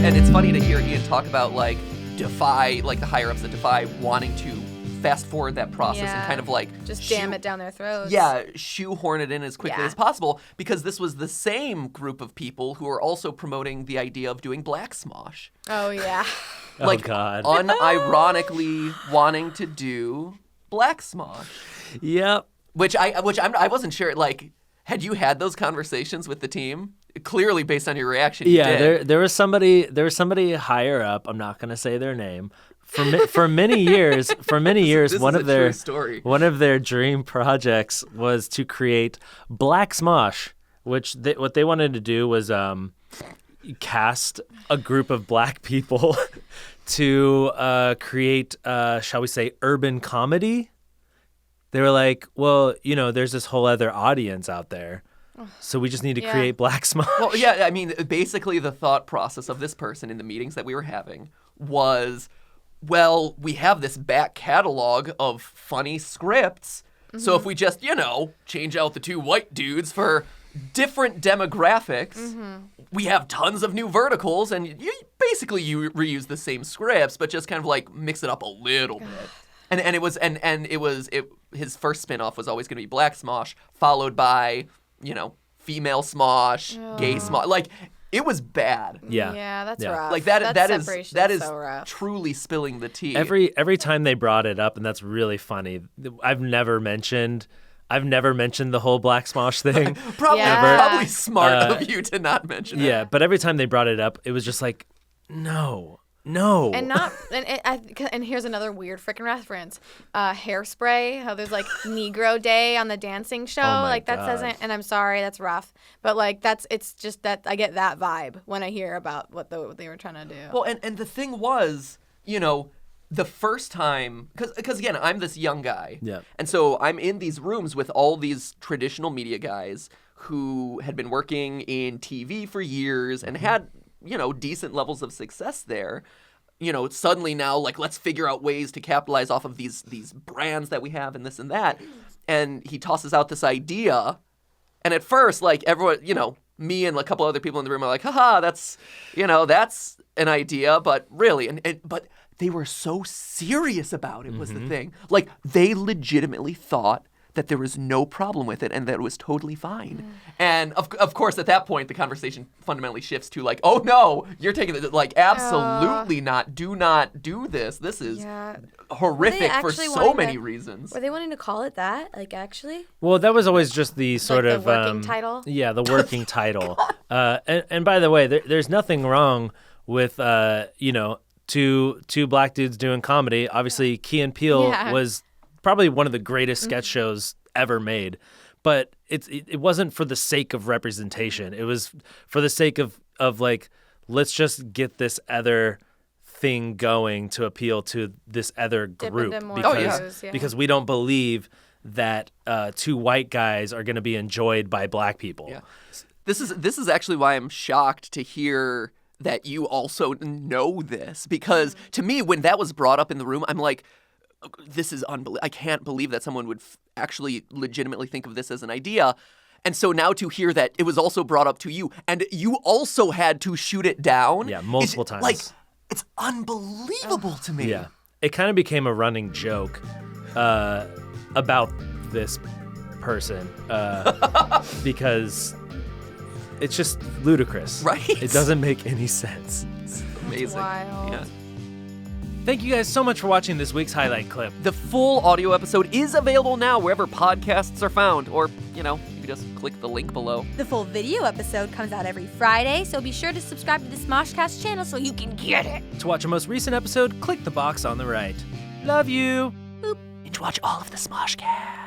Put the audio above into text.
And it's funny to hear Ian talk about like Defy, like the higher ups at Defy wanting to fast forward that process and kind of like just jam it down their throats. Yeah, shoehorn it in as quickly as possible, because this was the same group of people who are also promoting the idea of doing Black Smosh. Oh yeah. Like, oh God. unironically wanting to do Black Smosh. Yep. Which I wasn't sure. Like, had you had those conversations with the team? Clearly, based on your reaction, you did. there was somebody higher up. I'm not gonna say their name. For many years, this one is of a their true story. one of their dream projects was to create Black Smosh, which what they wanted to do was cast a group of black people to create, shall we say, urban comedy. They were like, well, there's this whole other audience out there, so we just need to create Black Smosh. Well, yeah, I mean, basically the thought process of this person in the meetings that we were having was, well, we have this back catalog of funny scripts, so if we just, change out the two white dudes for different demographics, we have tons of new verticals, and you reuse the same scripts, but just kind of like mix it up a little bit. And his first spinoff was always going to be Black Smosh, followed by, female Smosh, gay Smosh. Like, it was bad. Yeah, that's rough. Like that is so rough. truly spilling the tea. Every time they brought it up, and that's really funny. I've never mentioned the whole Black Smosh thing. Probably smart of you to not mention it. Yeah, but every time they brought it up, it was just like, no. And here's another weird freaking reference. Hairspray, how there's like Negro Day on the dancing show. That doesn't, and I'm sorry, that's rough. But like it's just that I get that vibe when I hear about what they were trying to do. Well, and the thing was, the first time, because again, I'm this young guy. Yeah. And so I'm in these rooms with all these traditional media guys who had been working in TV for years and had, decent levels of success there. Suddenly now, like, let's figure out ways to capitalize off of these brands that we have and this and that. And he tosses out this idea. And at first, like, everyone, me and a couple other people in the room are like, haha, that's an idea. But really, but they were so serious about it was the thing. Like, they legitimately thought that there was no problem with it and that it was totally fine. And of course, at that point, the conversation fundamentally shifts to like, oh no, you're taking it, like, absolutely not. Do not do this. This is horrific for so many reasons. Were they wanting to call it that? Like, actually? Well, that was always just the sort like of the working title? Yeah, the working title. And by the way, there's nothing wrong with two black dudes doing comedy. Obviously, Key and Peele was probably one of the greatest sketch shows ever made, but it wasn't for the sake of representation. It was for the sake of like, let's just get this other thing going to appeal to this other group, because we don't believe that two white guys are going to be enjoyed by black people. Yeah. This is actually why I'm shocked to hear that you also know this, because to me, when that was brought up in the room, I'm like, this is unbelievable. I can't believe that someone would actually legitimately think of this as an idea. And so now to hear that it was also brought up to you, and you also had to shoot it down. Yeah, multiple times. Like, it's unbelievable to me. Yeah. It kind of became a running joke about this person because it's just ludicrous. Right? It doesn't make any sense. It's amazing. Wild. Yeah. Thank you guys so much for watching this week's highlight clip. The full audio episode is available now wherever podcasts are found, or, you can just click the link below. The full video episode comes out every Friday, so be sure to subscribe to the SmoshCast channel so you can get it. To watch a most recent episode, click the box on the right. Love you. And to watch all of the SmoshCast.